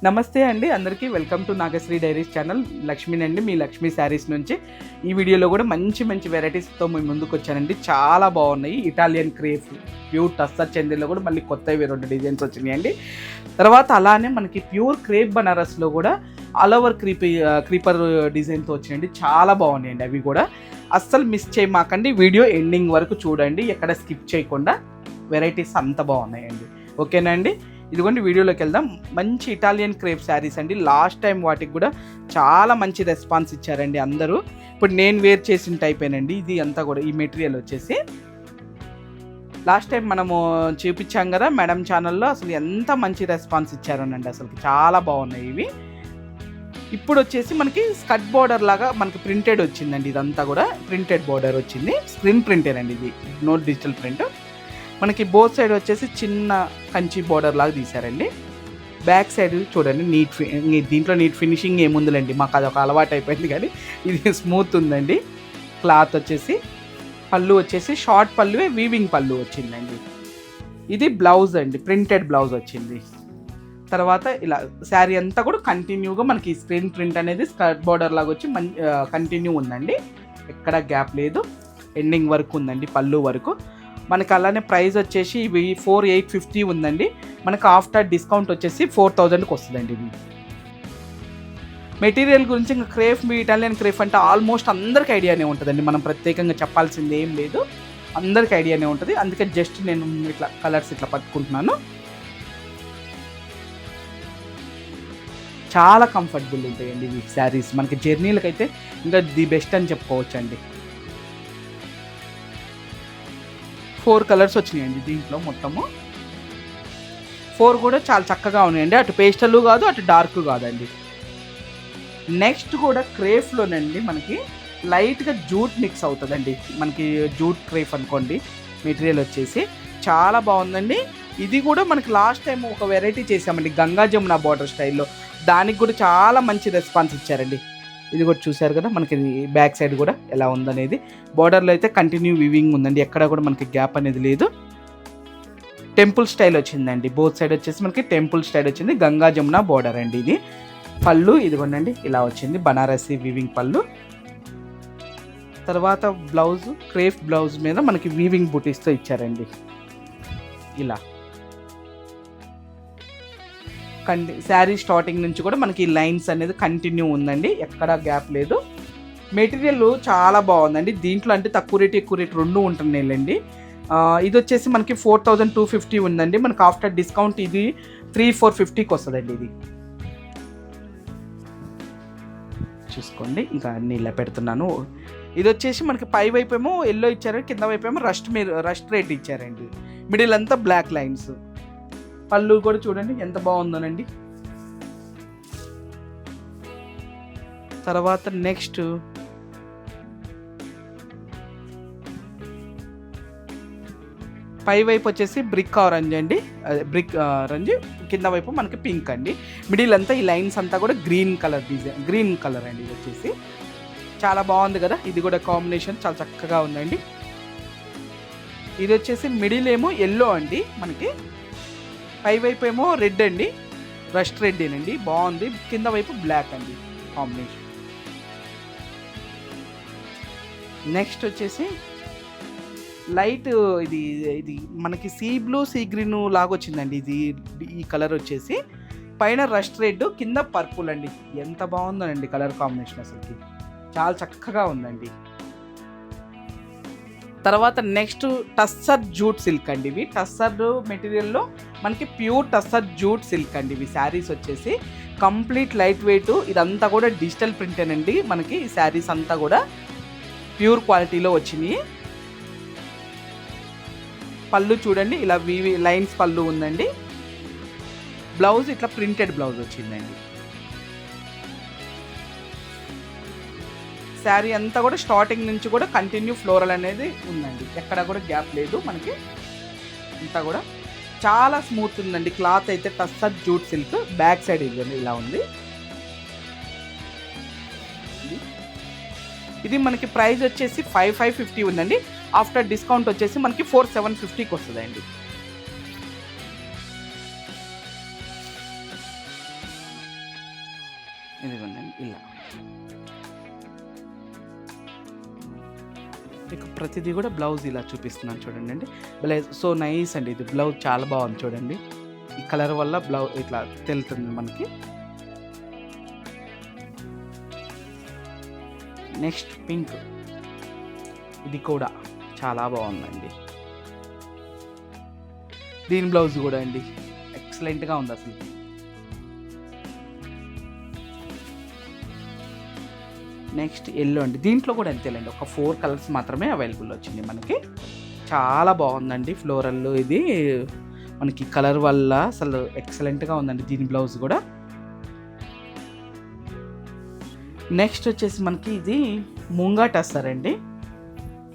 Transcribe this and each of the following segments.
నమస్తే అండి అందరికీ welcome to Nagasri diaries channel. లక్ష్మీనండి, మీ లక్ష్మీ శారీస్ నుంచి. ఈ వీడియోలో కూడా మంచి మంచి వెరైటీస్తో మేము ముందుకు వచ్చానండి. చాలా బాగున్నాయి. ఇటాలియన్ క్రేప్, ప్యూర్ టస్సర్ చందేలో కూడా మళ్ళీ కొత్తవి 2 డిజైన్స్ వచ్చినాయండి. తర్వాత అలానే మనకి ప్యూర్ క్రేప్ బనారస్లో కూడా ఆల్ ఓవర్ క్రీపర్ డిజైన్తో వచ్చినాయండి. చాలా బాగున్నాయండి. అవి కూడా అస్సలు మిస్ చేయమాకండి. వీడియో ఎండింగ్ వరకు చూడండి, ఎక్కడ స్కిప్ చేయకుండా. వెరైటీస్ అంత బాగున్నాయండి. ఓకేనా అండి? ఇదిగోండి వీడియోలోకి వెళ్దాం. మంచి ఇటాలియన్ క్రేప్ శారీస్ అండి. లాస్ట్ టైం వాటికి కూడా చాలా మంచి రెస్పాన్స్ ఇచ్చారండి అందరూ. ఇప్పుడు నేను వేర్ చేసిన టైపేనండి ఇది అంతా కూడా. ఈ మెటీరియల్ వచ్చేసి లాస్ట్ టైం మనము చూపించాం కదా మేడం ఛానల్లో, అసలు ఎంత మంచి రెస్పాన్స్ ఇచ్చారోనండి. అసలు చాలా బాగున్నాయి ఇవి. ఇప్పుడు వచ్చేసి మనకి స్కర్ట్ బోర్డర్ లాగా మనకి ప్రింటెడ్ వచ్చిందండి. ఇదంతా కూడా ప్రింటెడ్ బోర్డర్ వచ్చింది. స్క్రీన్ ప్రింటేనండి ఇది, నో డిజిటల్ ప్రింట్. మనకి బోత్ సైడ్ వచ్చేసి చిన్న కంచి బోర్డర్ లాగా తీశారండి. బ్యాక్ సైడ్ చూడండి దీంట్లో నీట్ ఫినిషింగ్ ఏముందిలేండి, మాకు అది ఒక అలవాటు అయిపోయింది. కానీ ఇది స్మూత్ ఉందండి. క్లాత్ వచ్చేసి పళ్ళు వచ్చేసి షార్ట్ పళ్ళువే వీవింగ్ పళ్ళు వచ్చిందండి. ఇది బ్లౌజ్ అండి, ప్రింటెడ్ బ్లౌజ్ వచ్చింది. తర్వాత ఇలా శారీ అంతా కూడా కంటిన్యూగా మనకి స్క్రీన్ ప్రింట్ అనేది స్కర్ట్ బోర్డర్ లాగా వచ్చి కంటిన్యూ ఉందండి. ఎక్కడ గ్యాప్ లేదు, ఎండింగ్ వరకు ఉందండి పళ్ళు వరకు. మనకి అలానే ప్రైస్ వచ్చేసి ఇవి 4850 ఉందండి. మనకు ఆఫ్టర్ డిస్కౌంట్ వచ్చేసి 4000కి వస్తుందండి. ఇవి మెటీరియల్ గురించి ఇంకా క్రేప్, మీ ఇటాలియన్ క్రేప్ అంటే ఆల్మోస్ట్ అందరికి ఐడియానే ఉంటుందండి. మనం ప్రత్యేకంగా చెప్పాల్సింది ఏం లేదు, అందరికి ఐడియానే ఉంటుంది. అందుకే జస్ట్ నేను ఇట్లా కలర్స్ ఇట్లా పట్టుకుంటున్నాను. చాలా కంఫర్టబుల్ ఉంటాయండి ఇవి శారీస్. మనకి జర్నీలకైతే ఇంకా ది బెస్ట్ అని చెప్పుకోవచ్చు అండి. 4 కలర్స్ వచ్చినాయండి దీంట్లో. మొత్తము 4 కూడా చాలా చక్కగా ఉన్నాయండి. అటు పేస్టల్ కాదు, అటు డార్క్ కాదండి. నెక్స్ట్ కూడా క్రేప్లోనండి మనకి లైట్గా జూట్ మిక్స్ అవుతుందండి. మనకి జూట్ క్రేప్ అనుకోండి. మెటీరియల్ వచ్చేసి చాలా బాగుందండి. ఇది కూడా మనకి లాస్ట్ టైం ఒక వెరైటీ చేసామండి, గంగా జమున బార్డర్ స్టైల్లో. దానికి కూడా చాలా మంచి రెస్పాన్స్ ఇచ్చారండి. ఇది కూడా చూసారు కదా, మనకి బ్యాక్ సైడ్ కూడా ఎలా ఉందనేది. బార్డర్లో అయితే కంటిన్యూ వివింగ్ ఉందండి, ఎక్కడ కూడా మనకి గ్యాప్ అనేది లేదు. టెంపుల్ స్టైల్ వచ్చిందండి. బోత్ సైడ్ వచ్చేసి మనకి టెంపుల్ స్టైల్ వచ్చింది. గంగా జమున బార్డర్ అండి ఇది. పళ్ళు ఇదిగోండి ఇలా వచ్చింది, బనారసి వీవింగ్ పళ్ళు. తర్వాత బ్లౌజ్ క్రేప్ బ్లౌజ్ మీద మనకి వీవింగ్ బూటీస్తో ఇచ్చారండి. ఇలా శారీ స్టార్టింగ్ నుంచి కూడా మనకి లైన్స్ అనేది కంటిన్యూ ఉందండి, ఎక్కడా గ్యాప్ లేదు. మెటీరియల్ చాలా బాగుందండి. దీంట్లో అంటే తక్కువ రేట్ ఎక్కువ రేట్ రెండు ఉంటున్నాయిలేండి. ఇది వచ్చేసి మనకి 4250 ఉందండి. మనకి ఆఫ్టర్ డిస్కౌంట్ ఇది 3450కి వస్తుందండి. ఇది చూసుకోండి, ఇంకా అన్ని ఇలా పెడుతున్నాను. ఇది వచ్చేసి మనకి పై వైపు ఏమో ఎల్లో ఇచ్చారు, కింద వైపు ఏమో రస్ట్ రెడ్ ఇచ్చారండి. మిడిల్ అంతా బ్లాక్ లైన్స్. పళ్ళు కూడా చూడండి ఎంత బాగుందోనండి. తర్వాత నెక్స్ట్ పై వైపు వచ్చేసి బ్రిక్ ఆరెంజ్ అండి, బ్రిక్ ఆరెంజ్. కింద వైపు మనకి పింక్ అండి. మిడిల్ అంతా ఈ లైన్స్ అంతా కూడా green colour design, green colour అండి. ఇది వచ్చేసి చాలా బాగుంది కదా. ఇది కూడా కాంబినేషన్ చాలా చక్కగా ఉందండి. ఇది వచ్చేసి మిడిల్ ఏమో ఎల్లో అండి, మనకి పై వైపు ఏమో రెడ్ అండి, రస్ట్ రెడ్ ఏనండి, బాగుంది. కింద వైపు బ్లాక్ అండి కాంబినేషన్. నెక్స్ట్ వచ్చేసి లైట్ ఇది ఇది మనకి సీ బ్లూ సీ గ్రీన్ లాగా వచ్చిందండి. ఇది ఈ కలర్ వచ్చేసి పైన రస్ట్ రెడ్, కింద పర్పుల్ అండి. ఎంత బాగుందోనండి కలర్ కాంబినేషన్, అసలుకి చాలా చక్కగా ఉందండి. తర్వాత నెక్స్ట్ టస్సర్ జూట్ సిల్క్ అండి. ఇవి టస్సర్ మెటీరియల్లో మనకి ప్యూర్ టస్సర్ జూట్ సిల్క్ అండి. ఇవి శారీస్ వచ్చేసి కంప్లీట్ లైట్ వెయిట్. ఇదంతా కూడా డిజిటల్ ప్రింటేనండి. మనకి ఈ శారీస్ అంతా కూడా ప్యూర్ క్వాలిటీలో వచ్చినాయి. పళ్ళు చూడండి ఇలా లైన్స్ పళ్ళు ఉందండి. బ్లౌజ్ ఇట్లా ప్రింటెడ్ బ్లౌజ్ వచ్చిందండి. శారీ అంతా కూడా స్టార్టింగ్ నుంచి కూడా కంటిన్యూ ఫ్లోరల్ అనేది ఉందండి, ఎక్కడ కూడా గ్యాప్ లేదు. మనకి అంతా కూడా చాలా స్మూత్ ఉందండి. క్లాత్ అయితే tussar jute silk. Back side ఇదండి ఇలా ఉంది. ఇది మనకి ప్రైస్ వచ్చేసి 5550 ఉందండి. ఆఫ్టర్ డిస్కౌంట్ వచ్చేసి మనకి 4750కి వస్తుందండి. ఇదిగోండి ఇలా మీకు ప్రతిదీ కూడా బ్లౌజ్ ఇలా చూపిస్తున్నాను చూడండి అండి. సో నైస్ అండి. ఇది బ్లౌజ్ చాలా బాగుంది చూడండి. ఈ కలర్ వల్ల బ్లౌజ్ ఇట్లా తెలుతుంది మనకి. నెక్స్ట్ పింక్, ఇది కూడా చాలా బాగుందండి. దీని బ్లౌజ్ కూడా అండి ఎక్సలెంట్గా ఉంది అసలు. నెక్స్ట్ ఎల్లో అండి. దీంట్లో కూడా అంతేలేండి, ఒక 4 కలర్స్ మాత్రమే అవైలబుల్ వచ్చింది మనకి. చాలా బాగుందండి ఫ్లోరల్. ఇది మనకి కలర్ వల్ల అసలు ఎక్సలెంట్గా ఉందండి దీని బ్లౌజ్ కూడా. నెక్స్ట్ వచ్చేసి మనకి ఇది ముంగా టస్సర్ అండి.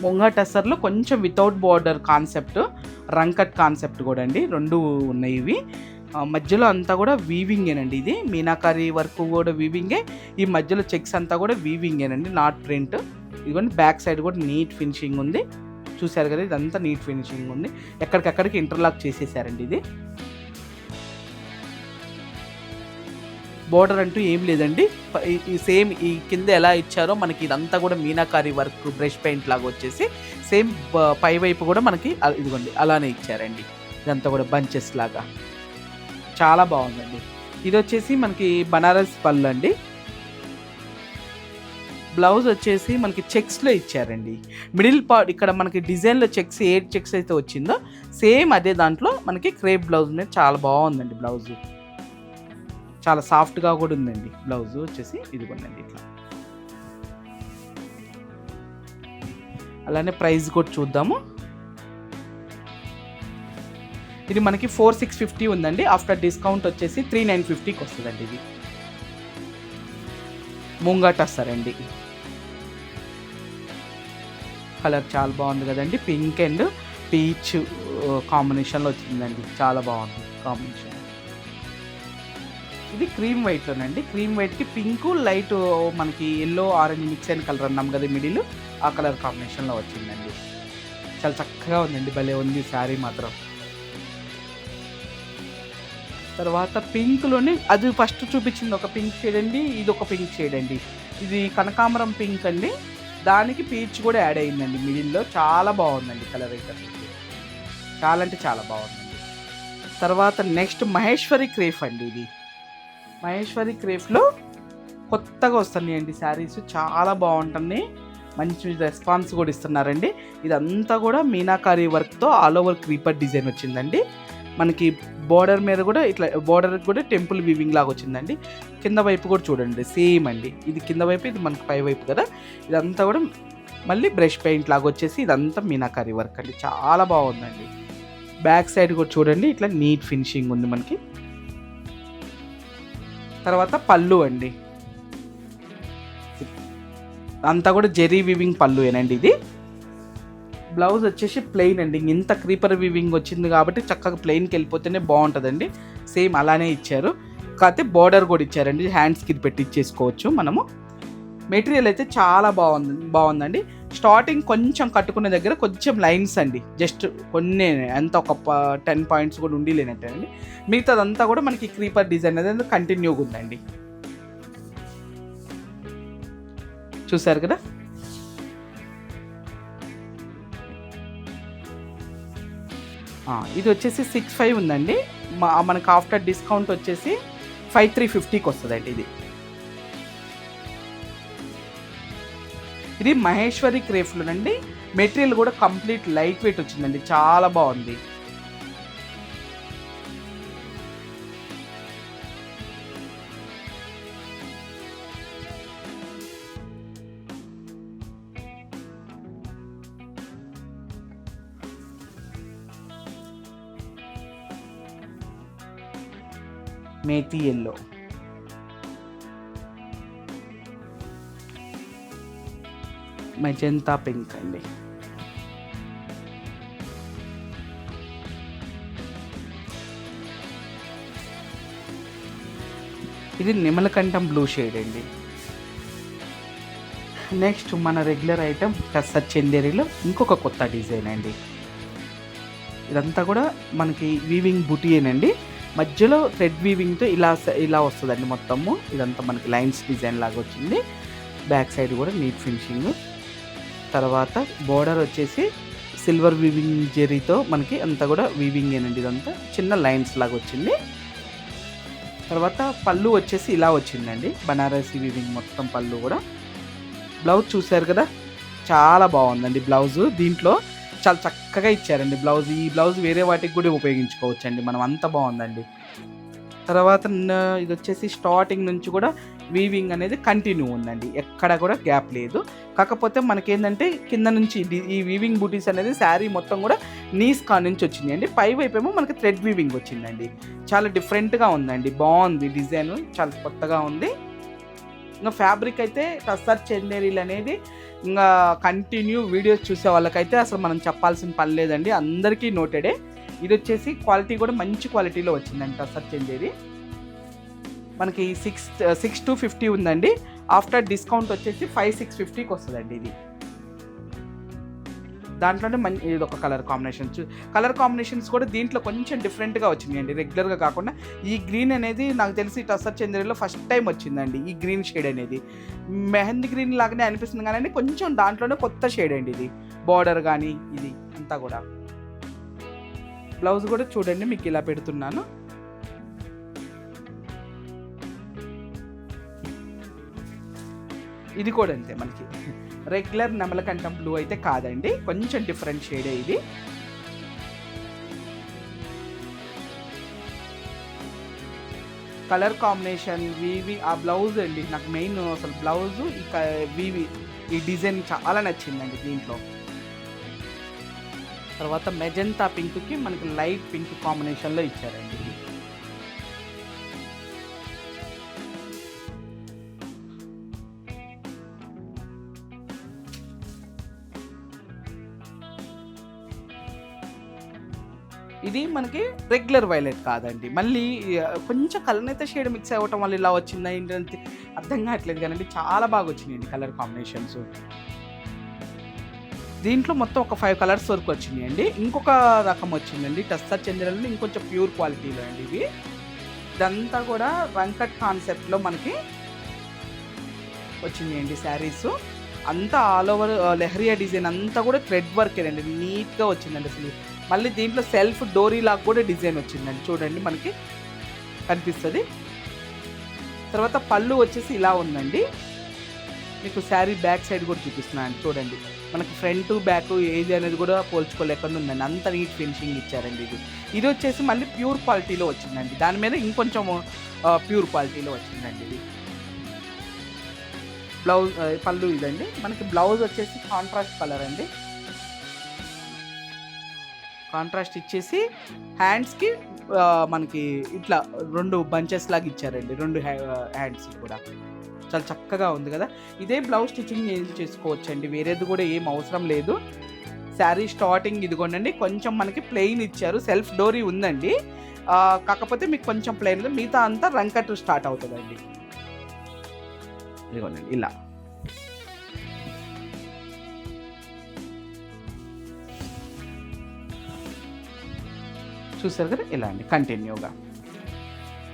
ముంగా టస్సర్లో కొంచెం వితౌట్ బార్డర్ కాన్సెప్ట్, రంకట్ కాన్సెప్ట్ కూడా అండి, 2 ఉన్నాయి ఇవి. మధ్యలో అంతా కూడా వీవింగేనండి. ఇది మీనాకారి వర్క్ కూడా వీవింగే, ఈ మధ్యలో చెక్స్ అంతా కూడా వీవింగేనండి, నాట్ ప్రింట్. ఇదిగోండి బ్యాక్ సైడ్ కూడా నీట్ ఫినిషింగ్ ఉంది, చూసారు కదా, ఇదంతా నీట్ ఫినిషింగ్ ఉంది. ఎక్కడికక్కడికి ఇంటర్లాక్ చేసేసారండి. ఇది బోర్డర్ అంటూ ఏం లేదండి, ఈ సేమ్ ఈ కింద ఎలా ఇచ్చారో మనకి ఇదంతా కూడా మీనాకారి వర్క్ బ్రష్ పెయింట్ లాగా వచ్చేసి సేమ్ పై వైపు కూడా మనకి ఇదిగోండి అలానే ఇచ్చారండి. ఇదంతా కూడా బంచెస్ లాగా చాలా బాగుందండి. ఇది వచ్చేసి మనకి బనారస్ పళ్ళు అండి. బ్లౌజ్ వచ్చేసి మనకి చెక్స్లో ఇచ్చారండి. మిడిల్ పార్ట్ ఇక్కడ మనకి డిజైన్లో చెక్స్ 8 చెక్స్ అయితే వచ్చిందో సేమ్ అదే దాంట్లో మనకి క్రేప్ బ్లౌజ్ మీద చాలా బాగుందండి. బ్లౌజ్ చాలా సాఫ్ట్గా కూడా ఉందండి. బ్లౌజ్ వచ్చేసి ఇదిగోండి ఇట్లా. అలానే ప్రైస్ కూడా చూద్దాము. ఇది మనకి 4650 ఉందండి. ఆఫ్టర్ డిస్కౌంట్ వచ్చేసి 3950కి వస్తుందండి. ఇది ముంగా టస్సర్ అండి. కలర్ చాలా బాగుంది కదండి, పింక్ అండ్ పీచ్ కాంబినేషన్లో వచ్చిందండి, చాలా బాగుంది కాంబినేషన్. ఇది క్రీమ్ వైట్లోనండి. క్రీమ్ వైట్కి పింక్ లైట్ మనకి ఎల్లో ఆరెంజ్ మిక్స్ అయిన కలర్ అన్నాం కదా మిడిల్, ఆ కలర్ కాంబినేషన్లో వచ్చిందండి. చాలా చక్కగా ఉందండి, భలే ఉంది శారీ మాత్రం. తర్వాత పింక్లోని అది ఫస్ట్ చూపించింది ఒక పింక్ షేడ్ అండి, ఇది ఒక పింక్ షేడ్ అండి. ఇది కనకాంబరం పింక్ అండి, దానికి పీచ్ కూడా యాడ్ అయిందండి మిడిల్లో. చాలా బాగుందండి కలర్ అయితే, చాలా అంటే చాలా బాగుందండి. తర్వాత నెక్స్ట్ మహేశ్వరి క్రేఫ్ అండి. ఇది మహేశ్వరి క్రేఫ్లో కొత్తగా వస్తున్నాయండి శారీస్, చాలా బాగుంటున్నాయి, మంచి రెస్పాన్స్ కూడా ఇస్తున్నారండి. ఇదంతా కూడా మీనాకారి వర్క్తో ఆల్ ఓవర్ క్రీపర్ డిజైన్ వచ్చిందండి. మనకి బోర్డర్ మీద కూడా ఇట్లా బోర్డర్ కూడా టెంపుల్ వీవింగ్ లాగా వచ్చిందండి. కింద వైపు కూడా చూడండి సేమ్ అండి, ఇది కింద వైపు, ఇది మనకి పై వైపు కదా. ఇదంతా కూడా మళ్ళీ బ్రష్ పెయింట్ లాగా వచ్చేసి ఇదంతా మీనాకారి వర్క్ అండి, చాలా బాగుందండి. బ్యాక్ సైడ్ కూడా చూడండి ఇట్లా నీట్ ఫినిషింగ్ ఉంది మనకి. తర్వాత పళ్ళు అండి, అంతా కూడా జెరీ వీవింగ్ పళ్ళు ఏనండి. ఇది బ్లౌజ్ వచ్చేసి ప్లెయిన్ అండి. ఇంత క్రీపర్ వీవింగ్ వచ్చింది కాబట్టి చక్కగా ప్లెయిన్కి వెళ్ళిపోతేనే బాగుంటుందండి. సేమ్ అలానే ఇచ్చారు, కాకపోతే బార్డర్ కూడా ఇచ్చారండి, హ్యాండ్స్కి పెట్టి ఇచ్చేసుకోవచ్చు మనము. మెటీరియల్ అయితే చాలా బాగుందండి. స్టార్టింగ్ కొంచెం కట్టుకునే దగ్గర కొంచెం లైన్స్ అండి, జస్ట్ కొన్ని ఎంత ఒక 10 పాయింట్స్ కూడా ఉండి లేనట్టేనండి. మిగతాదంతా కూడా మనకి క్రీపర్ డిజైన్ అనేది కంటిన్యూగా ఉందండి, చూసారు కదా. ఇది వచ్చేసి 65 ఉందండి, మనకు ఆఫ్టర్ డిస్కౌంట్ వచ్చేసి 5350కి వస్తుందండి. ఇది మహేశ్వరి క్రేఫ్లోనండి. మెటీరియల్ కూడా కంప్లీట్ లైట్ వెయిట్ వచ్చిందండి, చాలా బాగుంది. మేతి ఎల్లో, మెజెంతా పింక్ అండి. ఇది నిమలకంఠం బ్లూ షేడ్ అండి. నెక్స్ట్ మన రెగ్యులర్ ఐటమ్ టస్సర్ చందేరిలో ఇంకొక కొత్త డిజైన్ అండి. ఇదంతా కూడా మనకి వీవింగ్ బుటీయేనండి. మధ్యలో థ్రెడ్ వీవింగ్తో ఇలా వస్తుందండి మొత్తము. ఇదంతా మనకి లైన్స్ డిజైన్ లాగా వచ్చింది. బ్యాక్ సైడ్ కూడా నీట్ ఫినిషింగ్. తర్వాత బోర్డర్ వచ్చేసి సిల్వర్ వీవింగ్ జెరీతో మనకి అంతా కూడా వీవింగ్ ఏనండి. ఇదంతా చిన్న లైన్స్ లాగా వచ్చింది. తర్వాత పళ్ళు వచ్చేసి ఇలా వచ్చిందండి, బనారసి వీవింగ్ మొత్తం పళ్ళు కూడా. బ్లౌజ్ చూసారు కదా, చాలా బాగుందండి బ్లౌజు. దీంట్లో చాలా చక్కగా ఇచ్చారండి బ్లౌజ్. ఈ బ్లౌజ్ వేరే వాటికి కూడా ఉపయోగించుకోవచ్చు అండి మనం, అంత బాగుందండి. తర్వాత ఇది వచ్చేసి స్టార్టింగ్ నుంచి కూడా వీవింగ్ అనేది కంటిన్యూ ఉందండి, ఎక్కడ కూడా గ్యాప్ లేదు. కాకపోతే మనకేంటంటే కింద నుంచి ఈ వీవింగ్ బూటీస్ అనేది శారీ మొత్తం కూడా నీస్ కా నుంచి వచ్చింది అండి. పై వైపు ఏమో మనకి థ్రెడ్ వీవింగ్ వచ్చిందండి. చాలా డిఫరెంట్గా ఉందండి, బాగుంది డిజైన్, చాలా కొత్తగా ఉంది. ఇంకా ఫ్యాబ్రిక్ అయితే టస్సర్ చందేరీలు అనేది ఇంకా కంటిన్యూ వీడియోస్ చూసే వాళ్ళకైతే అసలు మనం చెప్పాల్సిన పని లేదండి, అందరికీ నోటెడే. ఇది వచ్చేసి క్వాలిటీ కూడా మంచి క్వాలిటీలో వచ్చిందండి టస్సర్ చందేరి. మనకి 6,250 ఉందండి. ఆఫ్టర్ డిస్కౌంట్ వచ్చేసి 5,650కి వస్తుందండి ఇది. దాంట్లోనే ఇది ఒక కలర్ కాంబినేషన్స్ కూడా దీంట్లో కొంచెం డిఫరెంట్గా వచ్చినాయండి, రెగ్యులర్గా కాకుండా. ఈ గ్రీన్ అనేది నాకు తెలిసి టస్సర్ చందేరిలో ఫస్ట్ టైం వచ్చిందండి ఈ గ్రీన్ షేడ్ అనేది. మెహందీ గ్రీన్ లాగానే అనిపిస్తుంది కానీ కొంచెం దాంట్లోనే కొత్త షేడ్ అండి ఇది. బార్డర్ కానీ ఇది అంతా కూడా. బ్లౌజ్ కూడా చూడండి మీకు ఇలా పెడుతున్నాను. ఇది కూడా అంతే, మనకి రెగ్యులర్ నెమలకంఠం బ్లూ అయితే కాదండి, కొంచెం డిఫరెంట్ షేడే ఇది. కలర్ కాంబినేషన్ వీవి ఆ బ్లౌజ్ అండి నాకు మెయిన్, అసలు బ్లౌజు వీవి ఈ డిజైన్ చాలా నచ్చిందండి దీంట్లో. తర్వాత మెజంతా పింక్కి మనకి లైట్ పింక్ కాంబినేషన్లో ఇచ్చారండి. ఇది మనకి రెగ్యులర్ వైలెట్ కాదండి, మళ్ళీ కొంచెం కలనేత షేడ్ మిక్స్ అవ్వటం వల్ల ఇలా వచ్చిందా ఏంటంటే అర్థం కావట్లేదు కానీ చాలా బాగా వచ్చినాయండి కలర్ కాంబినేషన్స్. దీంట్లో మొత్తం ఒక 5 కలర్స్ వరకు వచ్చినాయండి. ఇంకొక రకం వచ్చిందండి టస్సర్ చందేరిలో, ఇంకొంచెం ప్యూర్ క్వాలిటీలో అండి ఇవి. ఇదంతా కూడా వెంకట్ కాన్సెప్ట్లో మనకి వచ్చినాయండి శారీస్. అంతా ఆల్ ఓవర్ లెహరియా డిజైన్ అంతా కూడా థ్రెడ్ వర్క్ అండి, నీట్గా వచ్చిందండి అసలు. మళ్ళీ దీంట్లో సెల్ఫ్ డోరీ లాగా కూడా డిజైన్ వచ్చిందండి, చూడండి మనకి కనిపిస్తుంది. తర్వాత పళ్ళు వచ్చేసి ఇలా ఉందండి. మీకు శారీ బ్యాక్ సైడ్ కూడా చూపిస్తున్నాను చూడండి, మనకి ఫ్రంట్ బ్యాక్ ఏది అనేది కూడా పోల్చుకోలేకుండా ఉందండి, అంత నీట్ ఫినిషింగ్ ఇచ్చారండి. ఇది వచ్చేసి మళ్ళీ ప్యూర్ క్వాలిటీలో వచ్చిందండి, దాని మీద ఇంకొంచెం ప్యూర్ క్వాలిటీలో వచ్చిందండి ఇది. బ్లౌజ్ పళ్ళు ఇదండి. మనకి బ్లౌజ్ వచ్చేసి కాంట్రాస్ట్ కలర్ అండి, కాంట్రాస్ట్ ఇచ్చేసి హ్యాండ్స్కి మనకి ఇట్లా 2 బంచెస్ లాగా ఇచ్చారండి, 2 హ్యాండ్స్ కూడా. చాలా చక్కగా ఉంది కదా. ఇదే బ్లౌజ్ స్టిచ్చింగ్ చేసుకోవచ్చండి, వేరేది కూడా ఏం అవసరం లేదు. శారీ స్టార్టింగ్ ఇదిగోండి, కొంచెం మనకి ప్లెయిన్ ఇచ్చారు, సెల్ఫ్ డోరీ ఉందండి, కాకపోతే మీకు కొంచెం ప్లెయిన్, మిగతా అంతా రంకట్ స్టార్ట్ అవుతుందండి. ఇదిగోండి ఇలా. చూసారు కదా, ఇలా అండి కంటిన్యూగా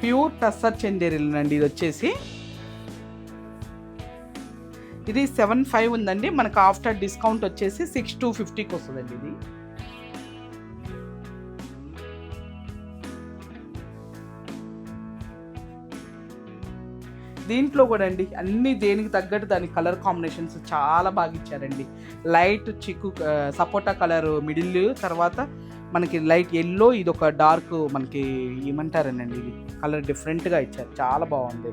ప్యూర్ టస్సర్ చందేరీలు అండి. ఇది వచ్చేసి ఇది 7,500 ఉందండి, మనకు ఆఫ్టర్ డిస్కౌంట్ వచ్చేసి 6,250కి వస్తుందండి ఇది. దీంట్లో కూడా అండి అన్ని దేనికి తగ్గట్టు దాని కలర్ కాంబినేషన్స్ చాలా బాగా ఇచ్చారండి. లైట్ చిక్కు సపోటా కలర్ మిడిల్, తర్వాత మనకి లైట్ ఎల్లో, ఇది ఒక డార్క్ మనకి ఏమంటారనండి ఇది కలర్ డిఫరెంట్గా ఇచ్చారు, చాలా బాగుంది.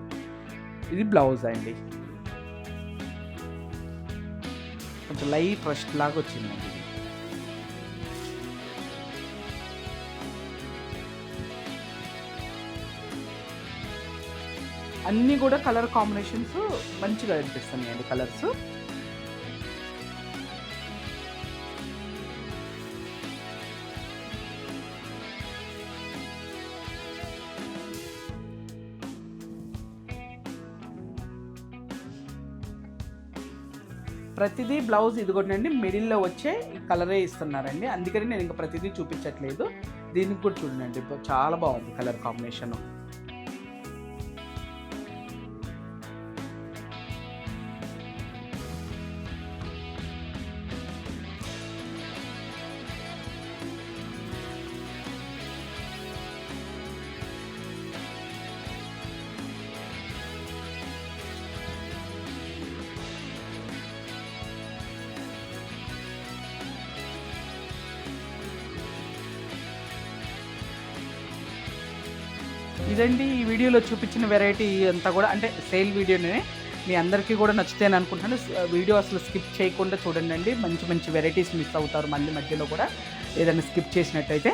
ఇది బ్లౌజ్ అండి, కొంచెం లైట్ రస్ట్ లాగా వచ్చిందండి. అన్నీ కూడా కలర్ కాంబినేషన్స్ మంచిగా అనిపిస్తున్నాయండి కలర్స్. ప్రతిదీ బ్లౌజ్ ఇదిగోండి మిడిల్లో వచ్చే కలరే ఇస్తున్నారండి, అందుకని నేను ఇంకా ప్రతిదీ చూపించట్లేదు. దీనికి కూడా చూడండి చాలా బాగుంది కలర్ కాంబినేషన్. ఇదండి ఈ వీడియోలో చూపించిన వెరైటీ అంతా కూడా, అంటే సేల్ వీడియోనే మీ అందరికీ కూడా నచ్చుతాయని అనుకుంటున్నాను. వీడియో అసలు స్కిప్ చేయకుండా చూడండి, మంచి మంచి వెరైటీస్ మిస్ అవుతారు మళ్ళీ మధ్యలో కూడా ఏదైనా స్కిప్ చేసినట్టయితే.